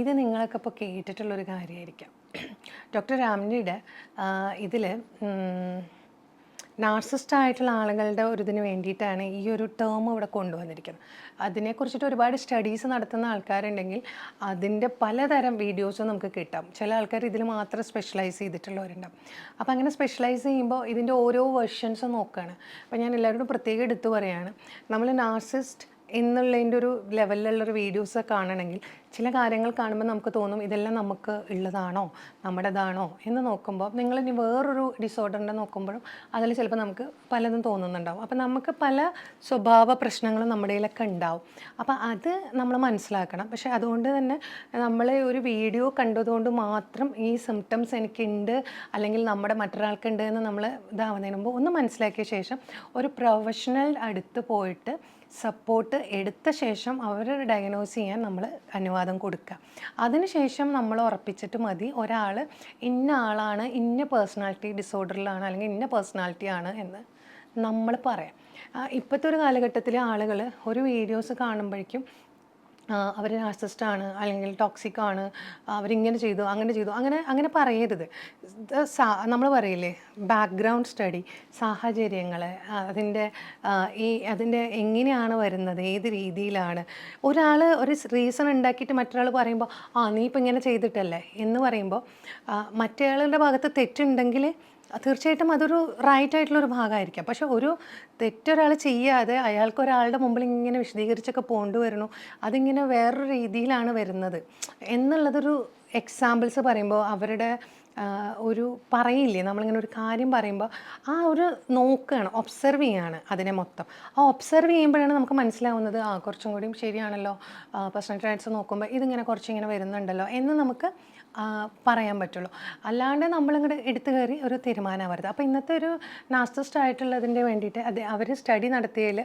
ഇത് നിങ്ങളൊക്കെ ഇപ്പോൾ കേട്ടിട്ടുള്ളൊരു കാര്യമായിരിക്കാം. ഡോക്ടർ രാംനിയുടെ ഇതിൽ നാർസിസ്റ്റ് ആയിട്ടുള്ള ആളുകളുടെ ഒരു ഇതിന് വേണ്ടിയിട്ടാണ് ഈ ഒരു ടേം ഇവിടെ കൊണ്ടുവന്നിരിക്കുന്നത്. അതിനെക്കുറിച്ചിട്ട് ഒരുപാട് സ്റ്റഡീസ് നടത്തുന്ന ആൾക്കാരുണ്ടെങ്കിൽ അതിൻ്റെ പലതരം വീഡിയോസും നമുക്ക് കിട്ടാം. ചില ആൾക്കാർ ഇതിൽ മാത്രം സ്പെഷ്യലൈസ് ചെയ്തിട്ടുള്ളവരുണ്ടാവും. അപ്പോൾ അങ്ങനെ സ്പെഷ്യലൈസ് ചെയ്യുമ്പോൾ ഇതിൻ്റെ ഓരോ വെർഷൻസും നോക്കുകയാണ്. അപ്പോൾ ഞാൻ എല്ലാവരോടും പ്രത്യേകം എടുത്തു പറയുകയാണ്, നമ്മൾ നാർസിസ്റ്റ് എന്നുള്ളതിൻ്റെ ഒരു ലെവലിലുള്ളൊരു വീഡിയോസ് കാണണമെങ്കിൽ ചില കാര്യങ്ങൾ കാണുമ്പോൾ നമുക്ക് തോന്നും ഇതെല്ലാം നമുക്ക് ഉള്ളതാണോ, നമ്മുടേതാണോ എന്ന് നോക്കുമ്പോൾ നിങ്ങളിനി വേറൊരു ഡിസോർഡറിൻ്റെ നോക്കുമ്പോഴും അതിൽ ചിലപ്പോൾ നമുക്ക് പലതും തോന്നുന്നുണ്ടാവും. അപ്പോൾ നമുക്ക് പല സ്വഭാവ പ്രശ്നങ്ങളും നമ്മുടെ കയ്യിലൊക്കെ ഉണ്ടാവും. അപ്പോൾ അത് നമ്മൾ മനസ്സിലാക്കണം. പക്ഷേ അതുകൊണ്ട് തന്നെ നമ്മൾ ഒരു വീഡിയോ കണ്ടതുകൊണ്ട് മാത്രം ഈ സിംറ്റംസ് എനിക്കുണ്ട് അല്ലെങ്കിൽ നമ്മുടെ മറ്റൊരാൾക്കുണ്ട് എന്ന് നമ്മൾ ഇതാവുന്നതിന് മുമ്പ് ഒന്ന് മനസ്സിലാക്കിയ ശേഷം ഒരു പ്രൊഫഷണൽ അടുത്ത് പോയിട്ട് സപ്പോർട്ട് എടുത്ത ശേഷം അവർ ഡയഗ്നോസ് ചെയ്യാൻ നമ്മൾ അനുവാദം കൊടുക്കുക. അതിനുശേഷം നമ്മൾ ഉറപ്പിച്ചിട്ട് മതി ഒരാൾ ഇന്ന ആളാണ്, ഇന്ന പേഴ്സണാലിറ്റി ഡിസോർഡറിലാണ് അല്ലെങ്കിൽ ഇന്ന പേഴ്സണാലിറ്റി ആണ് എന്ന് നമ്മൾ പറയാം. ഇപ്പോഴത്തെ ഒരു കാലഘട്ടത്തിൽ ആളുകൾ ഒരു വീഡിയോസ് കാണുമ്പോഴേക്കും അവർ നാർസിസ്റ്റാണ് അല്ലെങ്കിൽ ടോക്സിക് ആണ്, അവരിങ്ങനെ ചെയ്തു അങ്ങനെ ചെയ്തു അങ്ങനെ പറയരുത്. നമ്മൾ പറയില്ലേ, ബാക്ക്ഗ്രൗണ്ട് സ്റ്റഡി, സാഹചര്യങ്ങൾ, അതിൻ്റെ എങ്ങനെയാണ് വരുന്നത്, ഏത് രീതിയിലാണ് ഒരാൾ ഒരു റീസൺ ഉണ്ടാക്കിയിട്ട് മറ്റൊരാൾ പറയുമ്പോൾ നീ ഇപ്പം ഇങ്ങനെ ചെയ്തിട്ടല്ലേ എന്ന് പറയുമ്പോൾ മറ്റേയാളുടെ ഭാഗത്ത് തെറ്റുണ്ടെങ്കിൽ തീർച്ചയായിട്ടും അതൊരു റൈറ്റ് ആയിട്ടുള്ളൊരു ഭാഗമായിരിക്കാം. പക്ഷെ ഒരു തെറ്റൊരാൾ ചെയ്യാതെ അയാൾക്കൊരാളുടെ മുമ്പിൽ ഇങ്ങനെ വിശദീകരിച്ചൊക്കെ പോകേണ്ടി വരണു, അതിങ്ങനെ വേറൊരു രീതിയിലാണ് വരുന്നത് എന്നുള്ളതൊരു എക്സാമ്പിൾസ് പറയുമ്പോൾ അവരുടെ ഒരു പറയില്ലേ, നമ്മളിങ്ങനെ ഒരു കാര്യം പറയുമ്പോൾ ഒരു നോക്കുകയാണ്, ഒബ്സർവ് ചെയ്യുകയാണ് അതിനെ മൊത്തം. ഒബ്സർവ് ചെയ്യുമ്പോഴാണ് നമുക്ക് മനസ്സിലാവുന്നത് കുറച്ചും കൂടിയും ശരിയാണല്ലോ, പേഴ്സണൽ റൈറ്റ്സ് നോക്കുമ്പോൾ ഇതിങ്ങനെ കുറച്ചിങ്ങനെ വരുന്നുണ്ടല്ലോ എന്ന് നമുക്ക് പറയാൻ പറ്റുള്ളൂ. അല്ലാണ്ട് നമ്മളിങ്ങോട്ട് എടുത്തു കയറി ഒരു തീരുമാനമാവരുത്. അപ്പോൾ ഇന്നത്തെ ഒരു നാർസിസിസ്റ്റ് ആയിട്ടുള്ളതിൻ്റെ വേണ്ടിയിട്ട് അവർ സ്റ്റഡി നടത്തിയതിൽ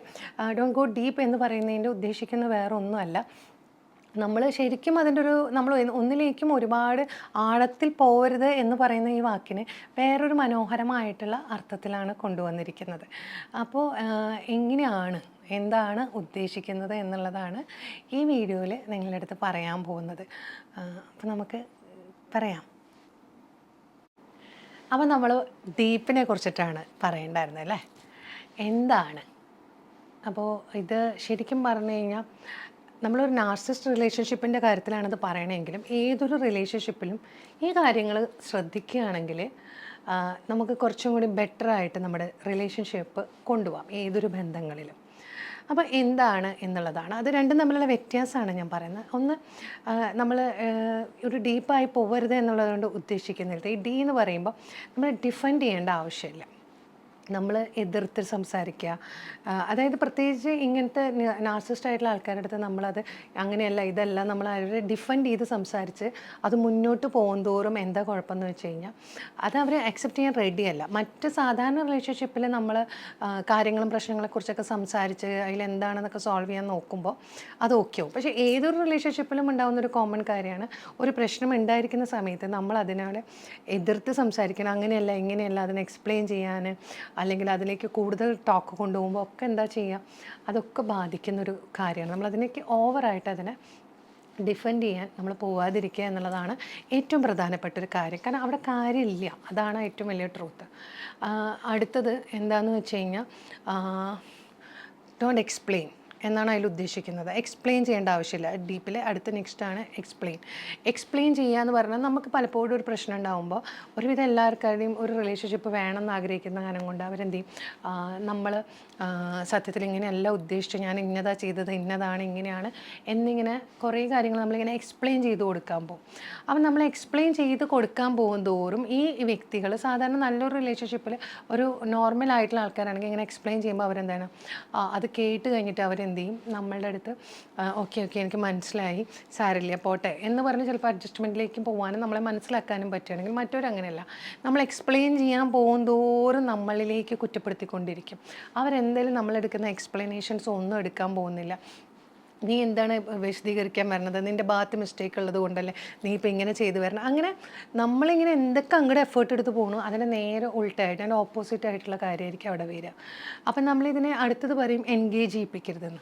ഡോണ്ട് ഗോ ഡീപ്പ് എന്ന് പറയുന്നതിൻ്റെ ഉദ്ദേശിക്കുന്ന വേറെ ഒന്നുമല്ല. നമ്മൾ ശരിക്കും അതിൻ്റെ നമ്മൾ ഒന്നിലേക്കും ഒരുപാട് ആഴത്തിൽ പോകരുത് എന്ന് പറയുന്ന ഈ വാക്കിന് വേറൊരു മനോഹരമായിട്ടുള്ള അർത്ഥത്തിലാണ് കൊണ്ടുവന്നിരിക്കുന്നത്. അപ്പോൾ എങ്ങനെയാണ്, എന്താണ് ഉദ്ദേശിക്കുന്നത് എന്നുള്ളതാണ് ഈ വീഡിയോയിൽ നിങ്ങളുടെ അടുത്ത് പറയാൻ പോകുന്നത്. അപ്പോൾ നമുക്ക് പറയാം. അപ്പോൾ നമ്മൾ ഡീപ്പിനെ കുറിച്ചിട്ടാണ് പറയേണ്ടായിരുന്നത് അല്ലേ, എന്താണ്. അപ്പോൾ ഇത് ശരിക്കും പറഞ്ഞു കഴിഞ്ഞാൽ നമ്മളൊരു നാർസിസ്റ്റ് റിലേഷൻഷിപ്പിൻ്റെ കാര്യത്തിലാണത് പറയണമെങ്കിലും ഏതൊരു റിലേഷൻഷിപ്പിലും ഈ കാര്യങ്ങൾ ശ്രദ്ധിക്കുകയാണെങ്കിൽ നമുക്ക് കുറച്ചും കൂടി ബെറ്ററായിട്ട് നമ്മുടെ റിലേഷൻഷിപ്പ് കൊണ്ടുപോകാം ഏതൊരു ബന്ധങ്ങളിലും. അപ്പോൾ എന്താണ് എന്നുള്ളതാണ്, അത് രണ്ടും തമ്മിലുള്ള വ്യത്യാസമാണ് ഞാൻ പറയുന്നത്. ഒന്ന്, നമ്മൾ ഒരു ഡീപ്പായി പോകരുത് എന്നുള്ളതുകൊണ്ട് ഉദ്ദേശിക്കുന്നില്ല. ഈ ഡി എന്ന് പറയുമ്പോൾ നമ്മൾ ഡിഫെൻഡ് ചെയ്യേണ്ട ആവശ്യമില്ല, നമ്മൾ എതിർത്ത് സംസാരിക്കുക. അതായത് പ്രത്യേകിച്ച് ഇങ്ങനത്തെ നാർസിസ്റ്റ് ആയിട്ടുള്ള ആൾക്കാരുടെ അടുത്ത് നമ്മളത് അങ്ങനെയല്ല ഇതല്ല നമ്മൾ അവരെ ഡിഫെൻഡ് ചെയ്ത് സംസാരിച്ച് അത് മുന്നോട്ട് പോകുന്തോറും എന്താ കുഴപ്പമെന്ന് വെച്ച് കഴിഞ്ഞാൽ അത് അവർ അക്സെപ്റ്റ് ചെയ്യാൻ റെഡിയല്ല. മറ്റ് സാധാരണ റിലേഷൻഷിപ്പിൽ നമ്മൾ കാര്യങ്ങളും പ്രശ്നങ്ങളെക്കുറിച്ചൊക്കെ സംസാരിച്ച് അതിലെന്താണെന്നൊക്കെ സോൾവ് ചെയ്യാൻ നോക്കുമ്പോൾ അത് ഓക്കെ ആവും. പക്ഷേ ഏതൊരു റിലേഷൻഷിപ്പിലും ഉണ്ടാകുന്നൊരു കോമൺ കാര്യമാണ്, ഒരു പ്രശ്നം ഉണ്ടായിരിക്കുന്ന സമയത്ത് നമ്മൾ അതിനോട് എതിർത്ത് സംസാരിക്കണം. അങ്ങനെയല്ല ഇങ്ങനെയല്ല അതിനെ എക്സ്പ്ലെയിൻ ചെയ്യാൻ അല്ലെങ്കിൽ അതിലേക്ക് കൂടുതൽ ടോക്ക് കൊണ്ടുപോകുമ്പോൾ ഒക്കെ എന്താ ചെയ്യുക, അതൊക്കെ ബാധിക്കുന്നൊരു കാര്യമാണ്. നമ്മളതിലേക്ക് ഓവറായിട്ട് അതിനെ ഡിഫെൻഡ് ചെയ്യാൻ നമ്മൾ പോവാതിരിക്കുക എന്നുള്ളതാണ് ഏറ്റവും പ്രധാനപ്പെട്ടൊരു കാര്യം. കാരണം അവിടെ കാര്യമില്ല, അതാണ് ഏറ്റവും വലിയ ട്രൂത്ത്. അടുത്തത് എന്താണെന്ന് വെച്ച് കഴിഞ്ഞാൽ ഡോണ്ട് എക്സ്പ്ലെയിൻ എന്നാണ് അതിൽ ഉദ്ദേശിക്കുന്നത്. എക്സ്പ്ലെയിൻ ചെയ്യേണ്ട ആവശ്യമില്ല. ഡീപ്പിൽ അടുത്ത നെക്സ്റ്റാണ് എക്സ്പ്ലെയിൻ ചെയ്യുക എന്ന് പറഞ്ഞാൽ നമുക്ക് പലപ്പോഴും ഒരു പ്രശ്നം ഉണ്ടാകുമ്പോൾ ഒരുവിധം എല്ലാവർക്കാരുടെയും ഒരു റിലേഷൻഷിപ്പ് വേണമെന്ന് ആഗ്രഹിക്കുന്ന കാരണം കൊണ്ട് അവരെന്ത് ചെയ്യും, നമ്മൾ സത്യത്തിൽ ഇങ്ങനെയല്ല ഉദ്ദേശിച്ച്, ഞാൻ ഇന്നതാ ചെയ്തത്, ഇന്നതാണ്, ഇങ്ങനെയാണ് എന്നിങ്ങനെ കുറേ കാര്യങ്ങൾ നമ്മളിങ്ങനെ എക്സ്പ്ലെയിൻ ചെയ്ത് കൊടുക്കാൻ പോകും. അപ്പം നമ്മൾ എക്സ്പ്ലെയിൻ ചെയ്ത് കൊടുക്കാൻ പോകും തോറും ഈ വ്യക്തികൾ സാധാരണ നല്ലൊരു റിലേഷൻഷിപ്പിൽ ഒരു നോർമൽ ആയിട്ടുള്ള ആൾക്കാരാണെങ്കിൽ ഇങ്ങനെ എക്സ്പ്ലെയിൻ ചെയ്യുമ്പോൾ അവരെന്താണ് അത് കേട്ട് കഴിഞ്ഞിട്ട് അവരെന്ത് ചെയ്യും, നമ്മളുടെ അടുത്ത് ഓക്കെ എനിക്ക് മനസ്സിലായി, സാരില്ല പോട്ടെ എന്ന് പറഞ്ഞ് ചിലപ്പോൾ അഡ്ജസ്റ്റ്മെൻറ്റിലേക്കും പോകാനും നമ്മളെ മനസ്സിലാക്കാനും പറ്റുകയാണെങ്കിൽ മറ്റൊരങ്ങനെയല്ല. നമ്മൾ എക്സ്പ്ലെയിൻ ചെയ്യാൻ പോകും തോറും നമ്മളിലേക്ക് കുറ്റപ്പെടുത്തിക്കൊണ്ടിരിക്കും. അവരെന്തായാലും നമ്മളെടുക്കുന്ന എക്സ്പ്ലനേഷൻസ് ഒന്നും എടുക്കാൻ പോകുന്നില്ല. നീ എന്താണ് വിശദീകരിക്കാൻ വരുന്നത്, നിൻ്റെ ഭാഗത്ത് മിസ്റ്റേക്ക് ഉള്ളത് കൊണ്ടല്ലേ നീ ഇപ്പോൾ ഇങ്ങനെ ചെയ്തു വരണം. അങ്ങനെ നമ്മളിങ്ങനെ എന്തൊക്കെ അങ്ങോട്ട് എഫേർട്ട് എടുത്ത് പോകണു അതിന് നേരെ ഉൾട്ടായിട്ട് അതിൻ്റെ ഓപ്പോസിറ്റ് ആയിട്ടുള്ള കാര്യമായിരിക്കും അവിടെ വരിക. അപ്പം നമ്മളിതിനെ അടുത്തത് പറയും എൻഗേജ് ചെയ്യിപ്പിക്കരുതെന്ന്.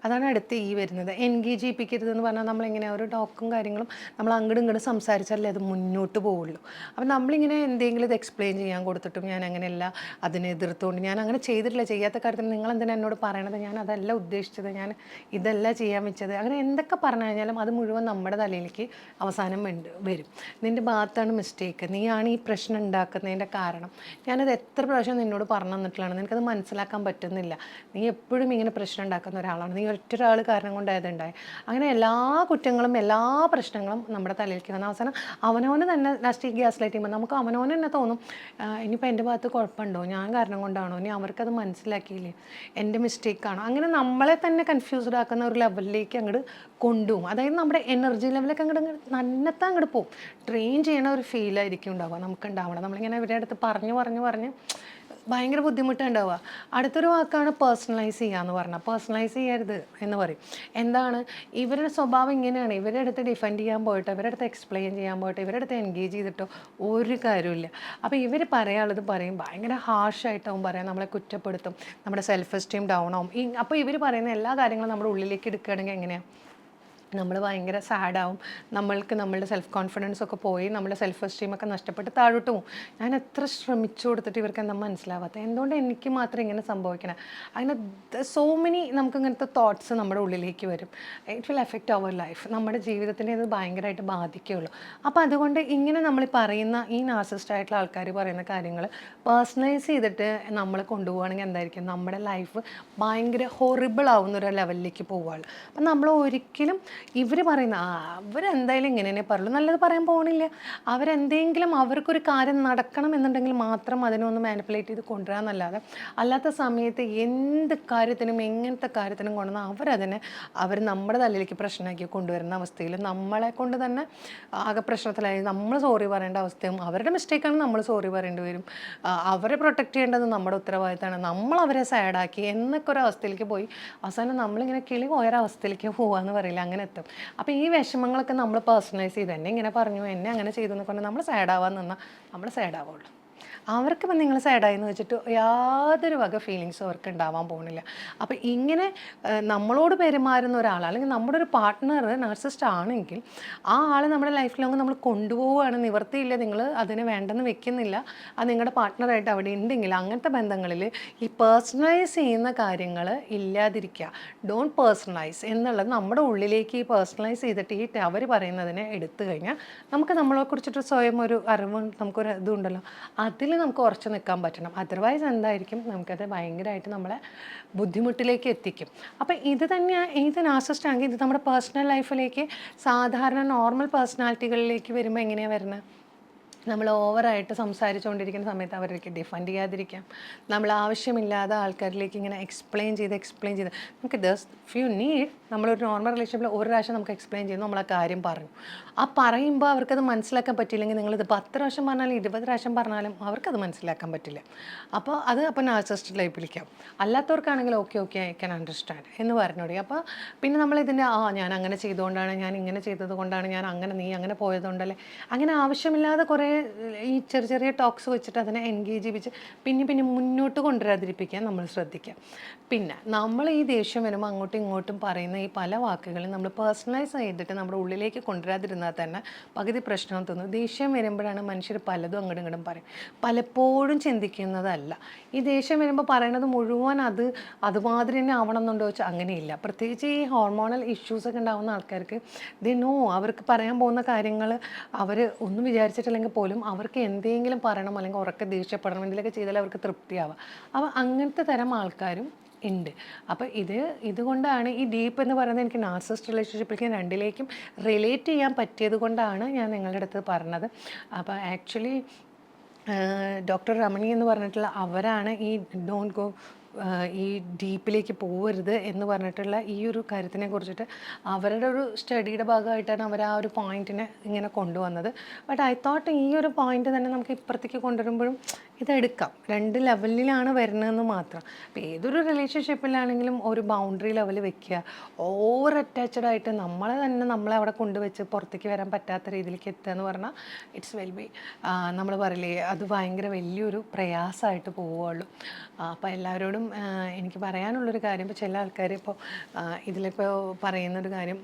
അതാണ് അടുത്ത് ഈ വരുന്നത്. എൻഗേജ് ചെയ്യിപ്പിക്കരുതെന്ന് പറഞ്ഞാൽ നമ്മളിങ്ങനെ ഒരു ടോക്കും കാര്യങ്ങളും നമ്മൾ അങ്ങോട്ടും ഇങ്ങോട്ടും സംസാരിച്ചാലേ അത് മുന്നോട്ട് പോവുള്ളൂ. അപ്പം നമ്മളിങ്ങനെ എന്തെങ്കിലും ഇത് എക്സ്പ്ലെയിൻ ചെയ്യാൻ കൊടുത്തിട്ടും ഞാൻ അങ്ങനെയല്ല, അതിനെ എതിർത്തുകൊണ്ട് ഞാൻ അങ്ങനെ ചെയ്തിട്ടില്ല, ചെയ്യാത്ത കാര്യത്തിൽ നിങ്ങൾ എന്തിനാ എന്നോട് പറയണത്, ഞാൻ അതല്ല ഉദ്ദേശിച്ചത്, ഞാൻ ഇതല്ല ചെയ്യാൻ വെച്ചത്, അങ്ങനെ എന്തൊക്കെ പറഞ്ഞു കഴിഞ്ഞാലും അത് മുഴുവൻ നമ്മുടെ തലയിലേക്ക് അവസാനം വരും. നിൻ്റെ ഭാഗത്താണ് മിസ്റ്റേക്ക്, നീയാണ് ഈ പ്രശ്നം ഉണ്ടാക്കുന്നതിൻ്റെ കാരണം. ഞാനത് എത്ര പ്രാവശ്യം നിന്നോട് പറഞ്ഞു തന്നിട്ടുള്ളതാണ്, നിനക്കത് മനസ്സിലാക്കാൻ പറ്റുന്നില്ല, നീ എപ്പോഴും ഇങ്ങനെ പ്രശ്നം ഉണ്ടാക്കുന്ന ഒരാളാണ്, നീ ഒറ്റൊരാൾ കാരണം കൊണ്ടായതുണ്ടായി. അങ്ങനെ എല്ലാ കുറ്റങ്ങളും എല്ലാ പ്രശ്നങ്ങളും നമ്മുടെ തലയിലേക്ക് വന്ന അവസാനം അവനവന് തന്നെ ലാസ്റ്റ് ഈ ഗ്യാസ് ലൈറ്റ് ചെയ്യുമ്പോൾ നമുക്ക് അവനവന് തന്നെ തോന്നും, ഇനിയിപ്പോൾ എൻ്റെ ഭാഗത്ത് കുഴപ്പമുണ്ടോ, ഞാൻ കാരണം കൊണ്ടാണോ, ഇനി അവർക്കത് മനസ്സിലാക്കിയില്ലേ, എൻ്റെ മിസ്റ്റേക്കാണോ, അങ്ങനെ നമ്മളെ തന്നെ കൺഫ്യൂസ്ഡ് ആക്കുന്ന ഒരു ലെവലിലേക്ക് അങ്ങോട്ട് കൊണ്ടുപോകും. അതായത് നമ്മുടെ എനർജി ലെവലൊക്കെ അങ്ങോട്ട് നന്നത്താൻ അങ്ങോട്ട് പോകും. ട്രെയിൻ ചെയ്യണ ഒരു ഫീലായിരിക്കും ഉണ്ടാവുക നമുക്ക് ഉണ്ടാവണം. നമ്മളിങ്ങനെ ഇവരുടെ അടുത്ത് പറഞ്ഞ് ഭയങ്കര ബുദ്ധിമുട്ടുണ്ടാവുക. അടുത്തൊരു വാക്കാണ് പേഴ്സണലൈസ് ചെയ്യുക എന്ന് പറഞ്ഞാൽ. പേഴ്സണലൈസ് ചെയ്യരുത് എന്ന് പറയും. എന്താണ്, ഇവരുടെ സ്വഭാവം ഇങ്ങനെയാണ്, ഇവരുടെ അടുത്ത് ഡിഫെൻഡ് ചെയ്യാൻ പോയിട്ട്, ഇവരുടെ അടുത്ത് എക്സ്പ്ലെയിൻ ചെയ്യാൻ പോയിട്ട്, ഇവരുടെ അടുത്ത് എൻഗേജ് ചെയ്തിട്ടോ ഒരു കാര്യമില്ല. അപ്പോൾ ഇവർ പറയാനുള്ളത് പറയും, ഭയങ്കര ഹാർഷായിട്ടാവും പറയാം, നമ്മളെ കുറ്റപ്പെടുത്തും, നമ്മുടെ സെൽഫ് എസ്റ്റീം ഡൗൺ ആവും. അപ്പോൾ ഇവർ പറയുന്ന എല്ലാ കാര്യങ്ങളും നമ്മുടെ ഉള്ളിലേക്ക് എടുക്കുകയാണെങ്കിൽ എങ്ങനെയാണ്, നമ്മൾ ഭയങ്കര സാഡാവും, നമ്മൾക്ക് നമ്മളുടെ സെൽഫ് കോൺഫിഡൻസ് ഒക്കെ പോയി, നമ്മുടെ സെൽഫ് എസ്റ്റീമൊക്കെ നഷ്ടപ്പെട്ട് താഴോട്ട് പോകും. ഞാൻ എത്ര ശ്രമിച്ചു കൊടുത്തിട്ട് ഇവർക്ക് എന്താ മനസ്സിലാവാത്തത്, എന്തുകൊണ്ട് എനിക്ക് മാത്രം ഇങ്ങനെ സംഭവിക്കണം, അങ്ങനെ സോ മെനി നമുക്ക് ഇങ്ങനത്തെ തോട്ട്സ് നമ്മുടെ ഉള്ളിലേക്ക് വരും. It will effect our life, നമ്മുടെ ജീവിതത്തിനെ ഇത് ഭയങ്കരമായിട്ട് ബാധിക്കുകയുള്ളൂ. അപ്പോൾ അതുകൊണ്ട് ഇങ്ങനെ നമ്മൾ പറയുന്ന ഈ നാർസിസ്റ്റ് ആയിട്ടുള്ള ആൾക്കാർ പറയുന്ന കാര്യങ്ങൾ പേഴ്സണലൈസ് ചെയ്തിട്ട് നമ്മൾ കൊണ്ടുപോവുകയാണെങ്കിൽ എന്തായിരിക്കും, നമ്മുടെ ലൈഫ് ഭയങ്കര ഹൊറിബിൾ ആവുന്ന ഒരു ലെവലിലേക്ക് പോവുകയുള്ളൂ. അപ്പം നമ്മൾ ഒരിക്കലും ഇവർ പറയുന്ന അവരെന്തായാലും ഇങ്ങനെ തന്നെ പറയുള്ളൂ, നല്ലത് പറയാൻ പോകണില്ല. അവരെന്തെങ്കിലും അവർക്കൊരു കാര്യം നടക്കണം എന്നുണ്ടെങ്കിൽ മാത്രം അതിനൊന്ന് മാനിപ്പുലേറ്റ് ചെയ്ത് കൊണ്ടുവരാമെന്നല്ലാതെ, അല്ലാത്ത സമയത്ത് എന്ത് കാര്യത്തിനും എങ്ങനത്തെ കാര്യത്തിനും കൊണ്ടുവന്നാൽ അവർ നമ്മുടെ തലയിലേക്ക് പ്രശ്നമാക്കി കൊണ്ടുവരുന്ന അവസ്ഥയിൽ നമ്മളെ കൊണ്ട് തന്നെ ആകെ പ്രശ്നത്തിലായി നമ്മൾ സോറി പറയേണ്ട അവസ്ഥയും, അവരുടെ മിസ്റ്റേക്കാണ് നമ്മൾ സോറി പറയേണ്ടി വരും, അവരെ പ്രൊട്ടക്റ്റ് ചെയ്യേണ്ടത് നമ്മുടെ ഉത്തരവാദിത്തമാണ്, നമ്മൾ അവരെ സാഡാക്കി എന്നൊക്കെ ഒരു അവസ്ഥയിലേക്ക് പോയി അവസാനം നമ്മളിങ്ങനെ കിളി പോയൊരവസ്ഥയിലേക്ക് പോകാമെന്ന് പറയില്ല, അങ്ങനെ എത്തും. അപ്പോൾ ഈ വിഷമങ്ങളൊക്കെ നമ്മൾ പേഴ്സണലൈസ് ചെയ്ത് എന്നെ ഇങ്ങനെ പറഞ്ഞു, എന്നെ അങ്ങനെ ചെയ്തു എന്നൊക്കെ പറഞ്ഞാൽ നമ്മൾ സാഡാവാൻ നിന്നാൽ നമ്മൾ സാഡാവുള്ളൂ. അവർക്കിപ്പോൾ നിങ്ങൾ സാഡായി എന്ന് വെച്ചിട്ട് യാതൊരു വക ഫീലിങ്സും അവർക്ക് ഉണ്ടാവാൻ പോകുന്നില്ല. അപ്പോൾ ഇങ്ങനെ നമ്മളോട് പെരുമാറുന്ന ഒരാൾ, അല്ലെങ്കിൽ നമ്മുടെ ഒരു പാർട്ട്ണർ നാർസിസ്റ്റ് ആണെങ്കിൽ ആ ആൾ നമ്മുടെ ലൈഫ് ലോങ് നമ്മൾ കൊണ്ടുപോവുകയാണ്, നിവർത്തിയില്ല, നിങ്ങൾ അതിന് വേണ്ടെന്ന് വെക്കുന്നില്ല, അത് നിങ്ങളുടെ പാർട്ട്ണറായിട്ട് അവിടെ ഉണ്ടെങ്കിൽ അങ്ങനത്തെ ബന്ധങ്ങളിൽ ഈ പേഴ്സണലൈസ് ചെയ്യുന്ന കാര്യങ്ങൾ ഇല്ലാതിരിക്കുക. ഡോണ്ട് പേഴ്സണലൈസ് എന്നുള്ളത് നമ്മുടെ ഉള്ളിലേക്ക് ഈ പേഴ്സണലൈസ് ചെയ്തിട്ട് ഈ അവർ പറയുന്നതിനെ എടുത്തു കഴിഞ്ഞാൽ നമുക്ക് നമ്മളെ കുറിച്ചിട്ട് സ്വയം ഒരു അറിവ്, നമുക്കൊരു ഇതുണ്ടല്ലോ, അതിൽ നമുക്ക് ഉറച്ചു നിൽക്കാൻ പറ്റണം. അതർവൈസ് എന്തായിരിക്കും, നമുക്കത് ഭയങ്കരമായിട്ട് നമ്മളെ ബുദ്ധിമുട്ടിലേക്ക് എത്തിക്കും. അപ്പം ഇത് തന്നെയാണ്, ഇത് നാർസിസ്റ്റ് ആണെങ്കിൽ ഇത് നമ്മുടെ പേഴ്സണൽ ലൈഫിലേക്ക് സാധാരണ നോർമൽ പേഴ്സണാലിറ്റികളിലേക്ക് വരുമ്പോൾ എങ്ങനെയാണ് വരുന്നത്, നമ്മൾ ഓവറായിട്ട് സംസാരിച്ചുകൊണ്ടിരിക്കുന്ന സമയത്ത് അവർക്ക് ഡിഫെൻഡ് ചെയ്യാതിരിക്കാം, നമ്മൾ ആവശ്യമില്ലാതെ ആൾക്കാരിലേക്ക് ഇങ്ങനെ എക്സ്പ്ലെയിൻ ചെയ്ത് നമുക്ക് ദസ് ഫ്യൂ നീഡ്, നമ്മളൊരു നോർമൽ റിലേഷൻഷിപ്പിൽ ഒരു പ്രാവശ്യം നമുക്ക് എക്സ്പ്ലെയിൻ ചെയ്യുന്നു, നമ്മൾ ആ കാര്യം പറഞ്ഞു, ആ പറയുമ്പോൾ അവർക്കത് മനസ്സിലാക്കാൻ പറ്റിയില്ലെങ്കിൽ നിങ്ങളിത് 10 പ്രാവശ്യം പറഞ്ഞാലും 20 പ്രാവശ്യം പറഞ്ഞാലും അവർക്കത് മനസ്സിലാക്കാൻ പറ്റില്ല. അപ്പോൾ നാർസിസ്റ്റ് ലൈഫിലേക്കാം. അല്ലാത്തവർക്കാണെങ്കിൽ ഓക്കെ ഐ ക്യാൻ അണ്ടർസ്റ്റാൻഡ് എന്ന് പറഞ്ഞോടി. അപ്പോൾ പിന്നെ നമ്മളിതിൻ്റെ ഞാൻ അങ്ങനെ ചെയ്തുകൊണ്ടാണ്, ഞാൻ ഇങ്ങനെ ചെയ്തത് കൊണ്ടാണ്, നീ അങ്ങനെ പോയതുകൊണ്ടല്ലേ, അങ്ങനെ ആവശ്യമില്ലാതെ കുറേ ഈ ചെറിയ ടോക്സ് വെച്ചിട്ട് അതിനെ എൻഗേജ് ചെയ്യിപ്പിച്ച് പിന്നെ മുന്നോട്ട് കൊണ്ടുവരാതിരിപ്പിക്കാൻ നമ്മൾ ശ്രദ്ധിക്കുക. പിന്നെ നമ്മൾ ഈ ദേഷ്യം വരുമ്പോൾ അങ്ങോട്ടും ഇങ്ങോട്ടും പറയുന്ന ഈ പല വാക്കുകളും നമ്മൾ പേഴ്സണലൈസ് ചെയ്തിട്ട് നമ്മുടെ ഉള്ളിലേക്ക് കൊണ്ടുവരാതിരുന്നാൽ തന്നെ പകുതി പ്രശ്നം തോന്നും. ദേഷ്യം വരുമ്പോഴാണ് മനുഷ്യർ പലതും അങ്ങോട്ടും ഇങ്ങോട്ടും പറയും, പലപ്പോഴും ചിന്തിക്കുന്നതല്ല. ഈ ദേഷ്യം വരുമ്പോൾ പറയണത് മുഴുവൻ അതുമാതിരി തന്നെ ആവണം എന്നുണ്ടോ വെച്ചാൽ അങ്ങനെയില്ല. പ്രത്യേകിച്ച് ഈ ഹോർമോണൽ ഇഷ്യൂസൊക്കെ ഉണ്ടാകുന്ന ആൾക്കാർക്ക് അവർക്ക് പറയാൻ പോകുന്ന കാര്യങ്ങൾ അവർ ഒന്നും വിചാരിച്ചിട്ടില്ലെങ്കിൽ പോലും അവർക്ക് എന്തെങ്കിലും പറയണം, അല്ലെങ്കിൽ ഉറക്കെ ദേഷ്യപ്പെടണം, എന്തെങ്കിലുമൊക്കെ ചെയ്താൽ അവർക്ക് തൃപ്തിയാവുക. അപ്പോൾ അങ്ങനത്തെ തരം ആൾക്കാരും ഉണ്ട്. അപ്പോൾ ഇതുകൊണ്ടാണ് ഈ ഡീപ്പ് എന്ന് പറയുന്നത്, എനിക്ക് നാർസിസ്റ്റ് റിലേഷൻഷിപ്പിലേക്ക് രണ്ടിലേക്കും റിലേറ്റ് ചെയ്യാൻ പറ്റിയത് കൊണ്ടാണ് ഞാൻ നിങ്ങളുടെ അടുത്ത് പറഞ്ഞത്. അപ്പോൾ ആക്ച്വലി ഡോക്ടർ രമണി എന്ന് പറഞ്ഞിട്ടുള്ള അവരാണ് ഈ ഡോണ്ട് ഗോ ഈ ഡീപ്പിലേക്ക് പോകരുത് എന്ന് പറഞ്ഞിട്ടുള്ള ഈ ഒരു കാര്യത്തിനെ കുറിച്ചിട്ട് അവരുടെ ഒരു സ്റ്റഡിയുടെ ഭാഗമായിട്ടാണ് അവർ ആ ഒരു പോയിന്റിനെ ഇങ്ങനെ കൊണ്ടുവന്നത്. ബട്ട് ഐ തോട്ട് ഈ ഒരു പോയിന്റ് തന്നെ നമുക്ക് ഇപ്പുറത്തേക്ക് കൊണ്ടുവരുമ്പോഴും ഇതെടുക്കാം, 2 ലെവലിലാണ് വരുന്നതെന്ന് മാത്രം. അപ്പോൾ ഏതൊരു റിലേഷൻഷിപ്പിലാണെങ്കിലും ഒരു ബൗണ്ടറി ലെവൽ വെക്കുക. ഓവർ അറ്റാച്ച്ഡ് ആയിട്ട് നമ്മളെ അവിടെ കൊണ്ടുവച്ച് പുറത്തേക്ക് വരാൻ പറ്റാത്ത രീതിയിലേക്ക് എത്തുക എന്ന് പറഞ്ഞാൽ ഇറ്റ്സ് വെൽ ബി, നമ്മൾ പറയില്ലേ, അത് ഭയങ്കര വലിയൊരു പ്രയാസമായിട്ട് പോവുകയുള്ളൂ. അപ്പോൾ എല്ലാവരോടും എനിക്ക് പറയാനുള്ളൊരു കാര്യം, ഇപ്പോൾ ചില ആൾക്കാർ ഇപ്പോൾ ഇതിലിപ്പോൾ പറയുന്നൊരു കാര്യം,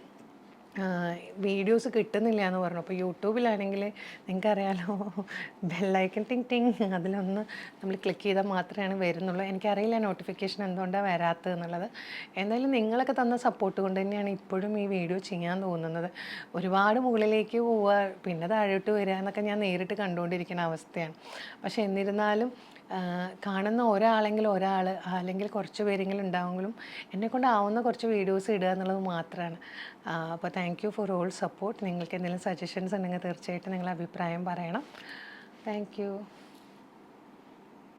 വീഡിയോസ് കിട്ടുന്നില്ല എന്ന് പറഞ്ഞു. അപ്പോൾ യൂട്യൂബിലാണെങ്കിൽ നിങ്ങൾക്കറിയാലോ, ബെല്ലൈക്കൺ ടിങ് ടിങ് അതിലൊന്ന് നമ്മൾ ക്ലിക്ക് ചെയ്താൽ മാത്രമേ വരുന്നുള്ളൂ. എനിക്കറിയില്ല നോട്ടിഫിക്കേഷൻ എന്തുകൊണ്ടാണ് വരാത്തത് എന്നുള്ളത്. എന്തായാലും നിങ്ങളൊക്കെ തന്ന സപ്പോർട്ട് കൊണ്ട് തന്നെയാണ് ഇപ്പോഴും ഈ വീഡിയോ ചെയ്യാൻ തോന്നുന്നത്. ഒരുപാട് മുകളിലേക്ക് പോവുക, പിന്നെ താഴോട്ട് വരിക എന്നൊക്കെ ഞാൻ നേരിട്ട് കണ്ടുകൊണ്ടിരിക്കുന്ന അവസ്ഥയാണ്. പക്ഷേ എന്നിരുന്നാലും കാണുന്ന ഒരാളെങ്കിലും അല്ലെങ്കിൽ കുറച്ച് പേരെങ്കിലും ഉണ്ടാവുമെങ്കിലും എന്നെക്കൊണ്ടാവുന്ന കുറച്ച് വീഡിയോസ് ഇടുക എന്നുള്ളത് മാത്രമാണ്. അപ്പോൾ thank you for all support. നിങ്ങൾക്ക് എന്തെങ്കിലും സജഷൻസ് ഉണ്ടെങ്കിൽ തീർച്ചയായിട്ടും നിങ്ങളുടെ അഭിപ്രായം പറയണം. Thank you.